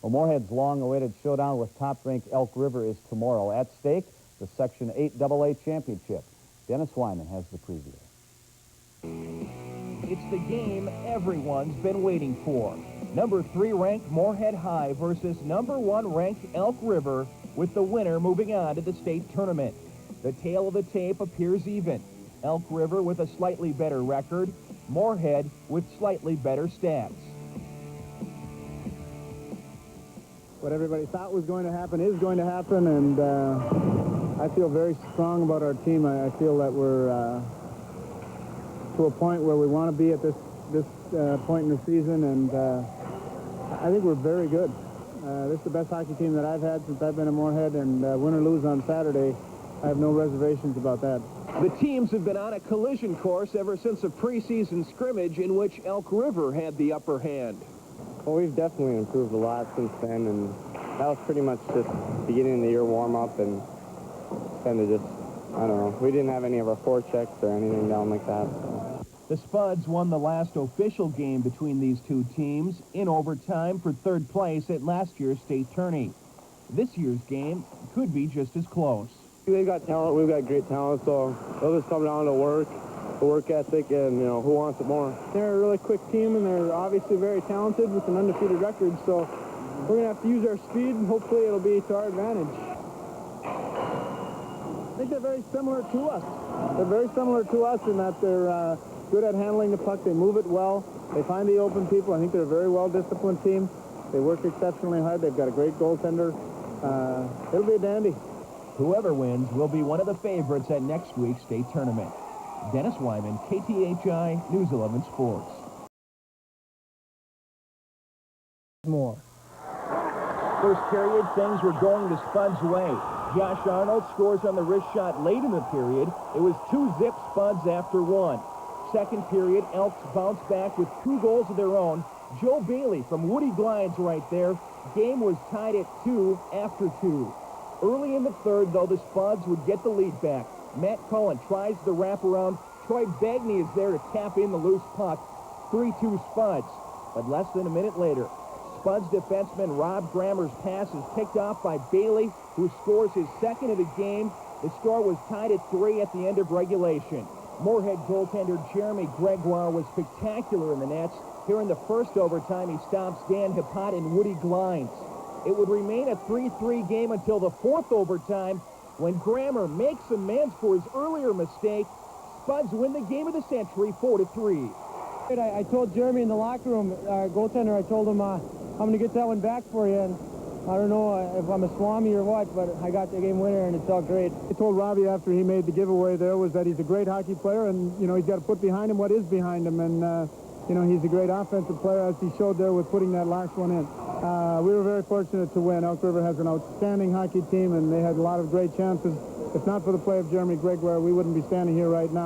Well, Moorhead's long-awaited showdown with top-ranked Elk River is tomorrow. At stake, the Section 8 AA Championship. Dennis Wyman has the preview. It's the game everyone's been waiting for. Number 3 ranked Moorhead High versus number 1 ranked Elk River, with the winner moving on to the state tournament. The tail of the tape appears even. Elk River with a slightly better record, Moorhead with slightly better stats. What everybody thought was going to happen is going to happen, and I feel very strong about our team. I feel that we're to a point where we want to be at this point in the season, and I think we're very good. This is the best hockey team that I've had since I've been at Moorhead, and win or lose on Saturday, I have no reservations about that. The teams have been on a collision course ever since a preseason scrimmage in which Elk River had the upper hand. Well, we've definitely improved a lot since then, and that was pretty much just beginning of the year warm-up and kind of just, I don't know, we didn't have any of our forechecks or anything down like that. So. The Spuds won the last official game between these two teams in overtime for third place at last year's state tourney. This year's game could be just as close. They've got talent, we've got great talent, so it'll just come down to work ethic, and, you know, who wants it more. They're a really quick team, and they're obviously very talented with an undefeated record, so we're going to have to use our speed, and hopefully it'll be to our advantage. I think they're very similar to us. They're very similar to us in that they're good at handling the puck. They move it well. They find the open people. I think they're a very well-disciplined team. They work exceptionally hard. They've got a great goaltender. It'll be a dandy. Whoever wins will be one of the favorites at next week's state tournament. Dennis Wyman, KTHI News 11 Sports. More. First period, things were going the Spuds' way. Josh Arnold scores on the wrist shot late in the period. It was 2-zip Spuds after 1. Second period, Elks bounced back with 2 goals of their own. Joe Bailey from Woody Glides right there. Game was tied at 2 after 2. Early in the third, though, the Spuds would get the lead back. Matt Cullen tries the wraparound. Troy Bagney is there to tap in the loose puck. 3-2 Spuds. But less than a minute later, Spuds defenseman Rob Grammer's pass is picked off by Bailey, who scores his second of the game. The score was tied at 3 at the end of regulation. Moorhead goaltender Jeremy Gregoire was spectacular in the nets. Here in the first overtime, he stops Dan Hippot and Woody Glines. It would remain a 3-3 game until the fourth overtime, when Grammer makes amends for his earlier mistake. Spuds win the game of the century 4-3. I told Jeremy in the locker room, our goaltender, I told him, I'm going to get that one back for you. And I don't know if I'm a Swami or what, but I got the game winner, and it felt great. I told Robbie after he made the giveaway there was that he's a great hockey player, and, you know, he's got to put behind him what is behind him. And, you know, he's a great offensive player, as he showed there with putting that last one in. We were very fortunate to win. Elk River has an outstanding hockey team, and they had a lot of great chances. If not for the play of Jeremy Gregoire, we wouldn't be standing here right now.